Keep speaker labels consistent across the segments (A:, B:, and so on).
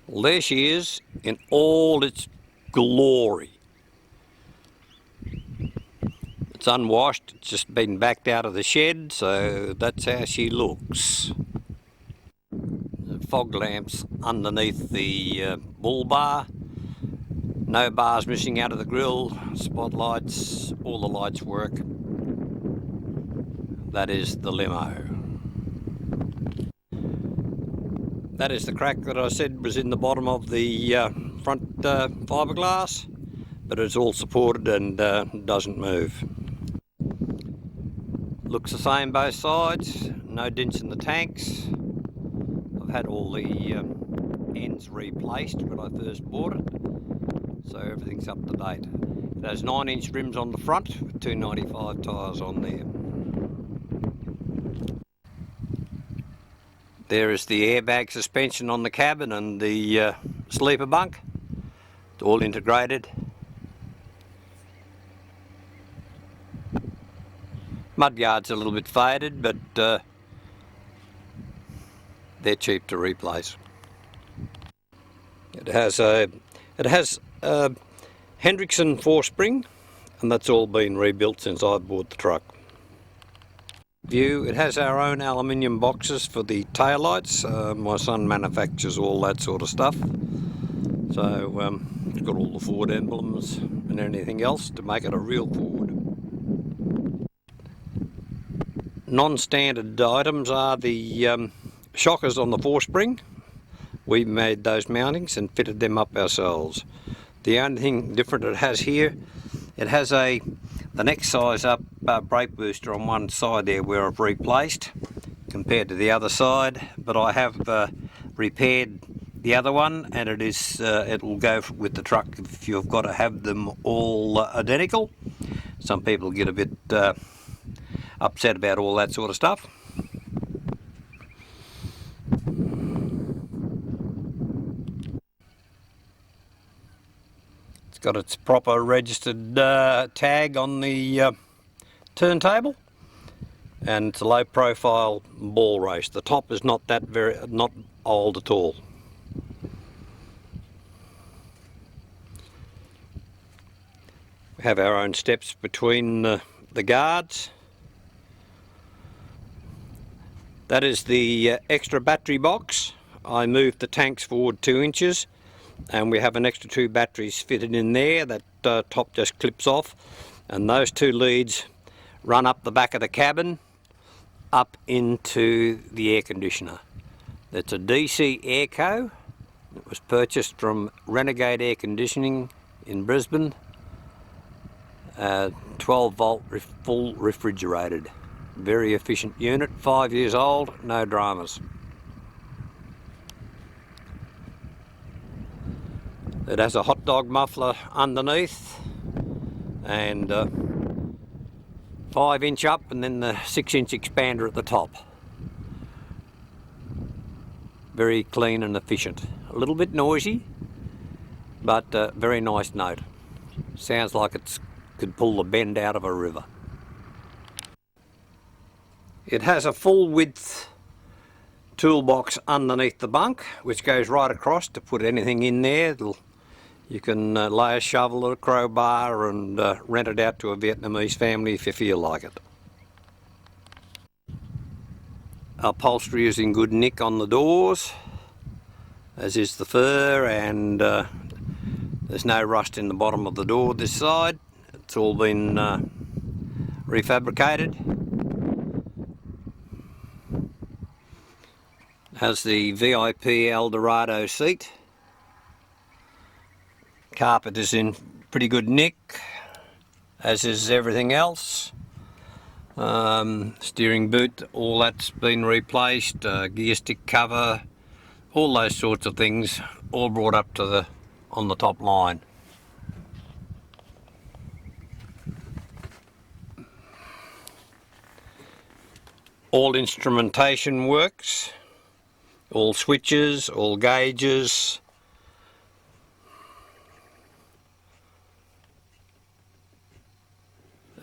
A: Well, there she is in all its glory. It's unwashed, it's just been backed out of the shed, so that's how she looks. The fog lamps underneath the bull bar, no bars missing out of the grill, spotlights, all the lights work. That is the limo. That is the crack that I said was in the bottom of the front fiberglass, but it's all supported and doesn't move. Looks the same both sides, no dents in the tanks. I've had all the ends replaced when I first bought it, so everything's up to date. It has 9-inch rims on the front with 295 tyres on there. There is the airbag suspension on the cabin and the sleeper bunk. It's all integrated. Mudguard's a little bit faded, but they're cheap to replace. It has a Hendrickson 4-spring, and that's all been rebuilt since I bought the truck. It has our own aluminium boxes for the taillights. My son manufactures all that sort of stuff, so it's got all the Ford emblems and anything else to make it a real Ford. Non-standard items are the shockers on the 4-spring. We made those mountings and fitted them up ourselves. The only thing different it has here, it has the next size up brake booster on one side there where I've replaced compared to the other side, but I have repaired the other one, and it will go with the truck if you've got to have them all identical. Some people get a bit upset about all that sort of stuff. It's got its proper registered tag on the turntable, and it's a low profile ball race. The top is not old at all. We have our own steps between the guards. That is the extra battery box. I moved the tanks forward 2 inches, and we have an extra 2 batteries fitted in there. That top just clips off, and those 2 leads run up the back of the cabin up into the air conditioner. It's a DC Airco. It was purchased from Renegade Air Conditioning in Brisbane. 12 volt full refrigerated. Very efficient unit, 5 years old, no dramas. It has a hot dog muffler underneath, and 5-inch up, and then the 6-inch expander at the top. Very clean and efficient. A little bit noisy, but very nice note. Sounds like it could pull the bend out of a river. It has a full width toolbox underneath the bunk, which goes right across to put anything in there. You can lay a shovel or a crowbar and rent it out to a Vietnamese family if you feel like it. Upholstery is in good nick on the doors, as is the fur, and there's no rust in the bottom of the door this side. It's all been refabricated. Has the VIP Eldorado seat. Carpet is in pretty good nick, as is everything else. Steering boot, all that's been replaced. Gear stick cover, all those sorts of things, all brought up to on the top line. All instrumentation works. All switches, all gauges.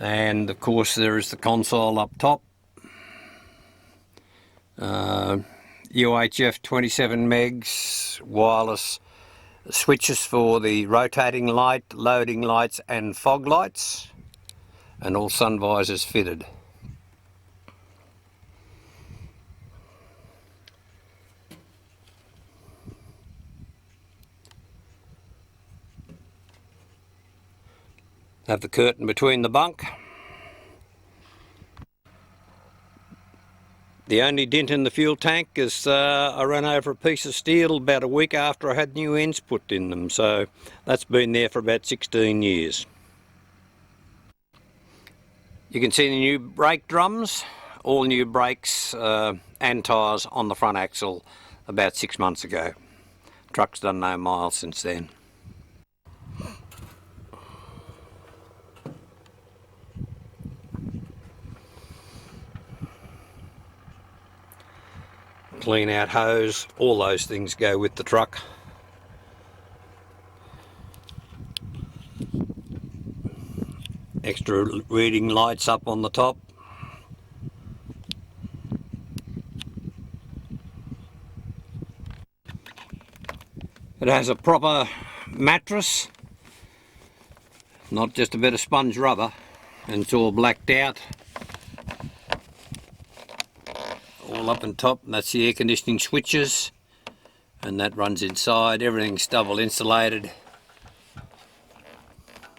A: And of course there is the console up top. UHF 27 megs wireless switches for the rotating light, loading lights and fog lights, and all sun visors fitted. Have the curtain between the bunk. The only dent in the fuel tank is I ran over a piece of steel about a week after I had new ends put in them, so that's been there for about 16 years. You can see the new brake drums, all new brakes and tyres on the front axle about 6 months ago. Truck's done no miles since then. Clean out hose, all those things go with the truck. Extra reading lights up on the top. It has a proper mattress, not just a bit of sponge rubber, and it's all blacked out. All up on top, and that's the air conditioning switches, and that runs inside. Everything's double insulated.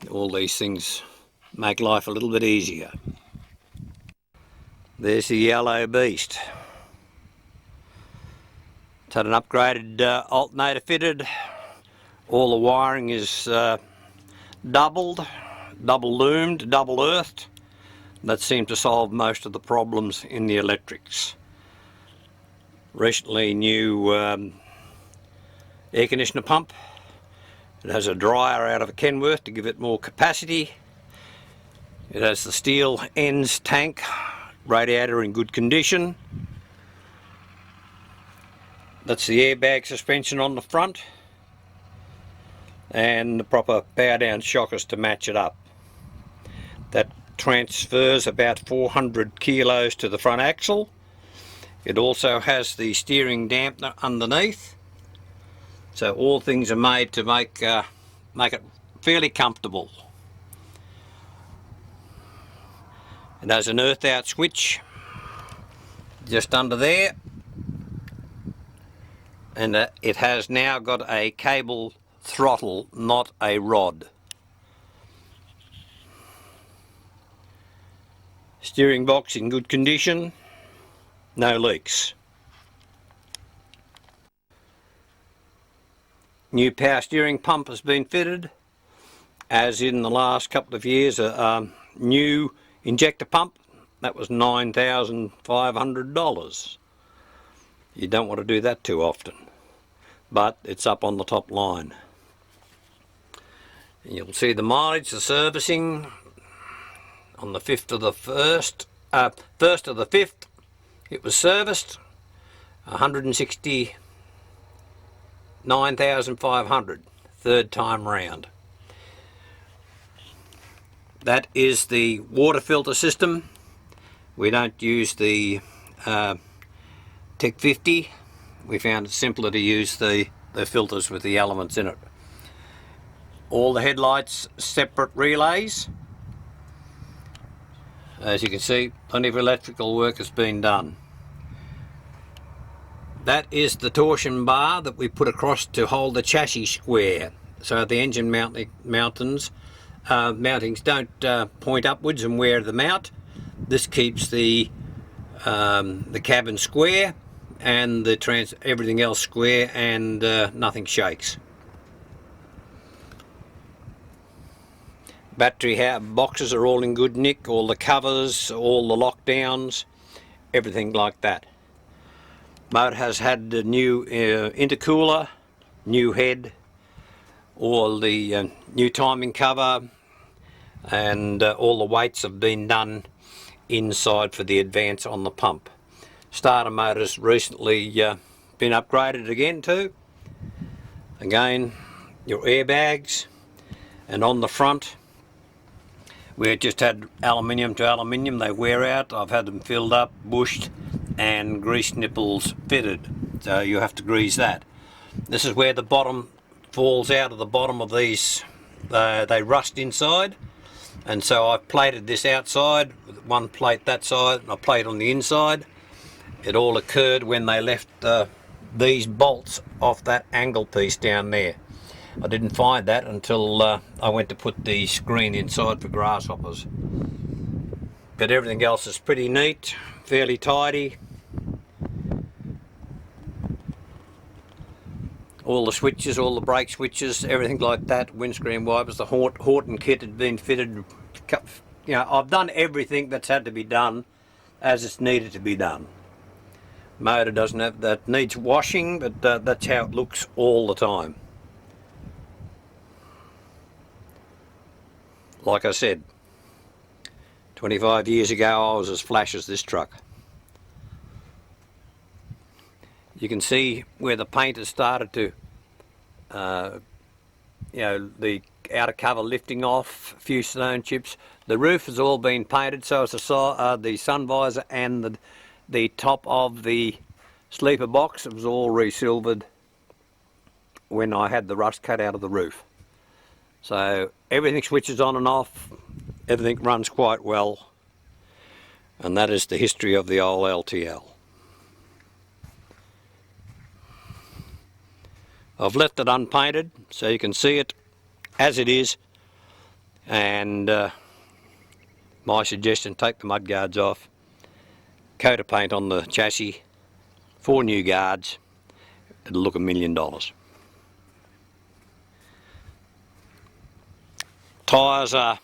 A: All these things make life a little bit easier. There's the yellow beast. It's had an upgraded alternator fitted. All the wiring is double loomed, double earthed. That seemed to solve most of the problems in the electrics. Recently new air conditioner pump. It has a dryer out of a Kenworth to give it more capacity. It has the steel ends tank, radiator in good condition. That's the airbag suspension on the front, and the proper power down shockers to match it up. That transfers about 400 kilos to the front axle. It also has the steering dampener underneath, so all things are made to make it fairly comfortable. It has an earth out switch just under there, and it has now got a cable throttle, not a rod. Steering box in good condition. No leaks. New power steering pump has been fitted, as in the last couple of years. A new injector pump, that was $9,500. You don't want to do that too often, but it's up on the top line. And you'll see the mileage, the servicing on the 1st of the 5th. It was serviced 169,500, third time round. That is the water filter system. We don't use the Tech 50. We found it simpler to use the filters with the elements in it. All the headlights separate relays. As you can see, plenty of electrical work has been done. That is the torsion bar that we put across to hold the chassis square, so the engine mountings don't point upwards and wear them out. This keeps the cabin square and everything else square, and nothing shakes. Battery boxes are all in good nick, all the covers, all the lockdowns, everything like that. Motor has had the new intercooler, new head, all the new timing cover, and all the weights have been done inside for the advance on the pump. Starter motor's recently been upgraded again too. Again, your airbags, and on the front we just had aluminium to aluminium. They wear out. I've had them filled up, bushed, and grease nipples fitted. so you have to grease that. This is where the bottom falls out of the bottom of these. They rust inside, and so I've plated this outside with one plate that side and a plate on the inside. It all occurred when they left these bolts off that angle piece down there. I didn't find that until I went to put the screen inside for grasshoppers. But everything else is pretty neat, fairly tidy. All the switches, all the brake switches, everything like that, windscreen wipers, the Horton kit had been fitted. You know, I've done everything that's had to be done as it's needed to be done. Motor doesn't have that, needs washing, but that's how it looks all the time. Like I said, 25 years ago I was as flash as this truck. You can see where the paint has started to, you know, the outer cover lifting off, a few stone chips. The roof has all been painted, so it's the sun visor and the top of the sleeper box. It was all re-silvered when I had the rust cut out of the roof. So everything switches on and off, everything runs quite well, and that is the history of the old LTL. I've left it unpainted so you can see it as it is, and my suggestion, take the mud guards off, coat of paint on the chassis, 4 new guards, it'll look $1 million. Tyres are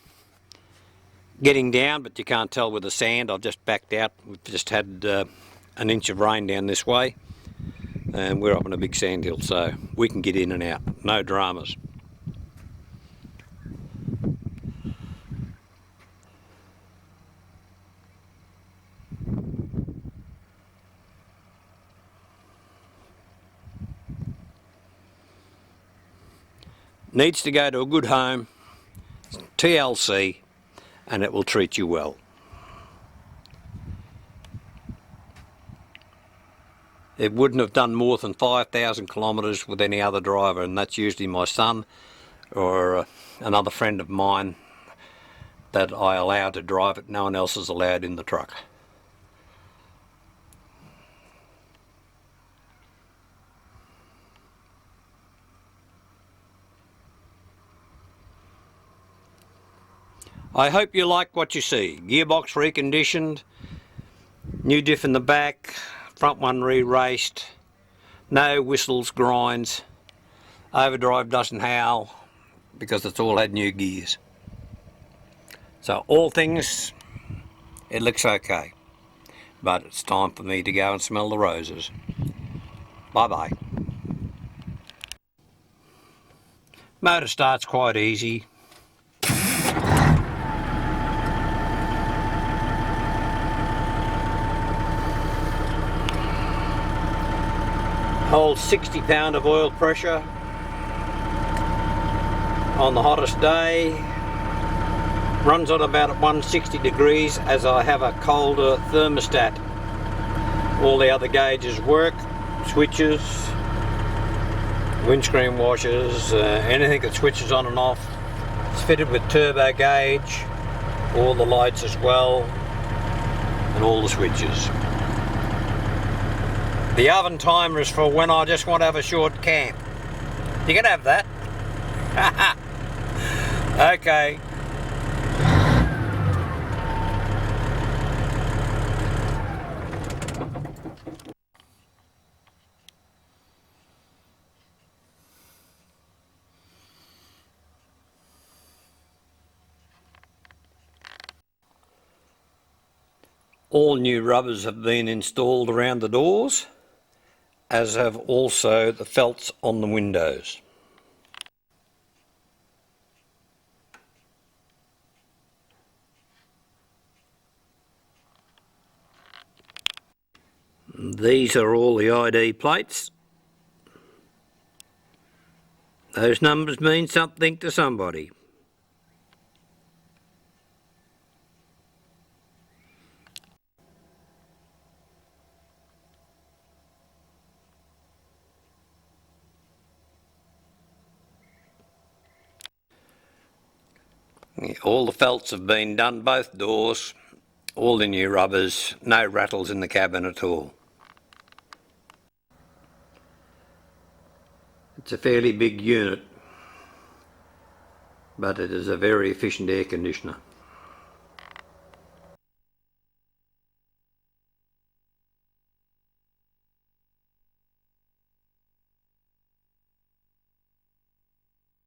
A: getting down, but you can't tell with the sand. I've just backed out. We've just had an inch of rain down this way, and we're up on a big sand hill, so we can get in and out, no dramas. Needs to go to a good home, TLC, and it will treat you well. It wouldn't have done more than 5,000 kilometres with any other driver, and that's usually my son or another friend of mine that I allow to drive it. No one else is allowed in the truck. I hope you like what you see. Gearbox reconditioned, new diff in the back, front one re-raced, no whistles, grinds, overdrive doesn't howl because it's all had new gears. So all things, it looks okay, but it's time for me to go and smell the roses. Bye bye. Motor starts quite easy. Holds 60 pound of oil pressure on the hottest day. Runs on about 160 degrees as I have a colder thermostat. All the other gauges work, switches, windscreen washers, anything that switches on and off. It's fitted with turbo gauge, all the lights as well, and all the switches. The oven timer is for when I just want to have a short camp. You can have that. Okay. All new rubbers have been installed around the doors, as have also the felts on the windows. These are all the ID plates. Those numbers mean something to somebody. All the felts have been done, both doors, all the new rubbers, no rattles in the cabin at all. It's a fairly big unit, but it is a very efficient air conditioner.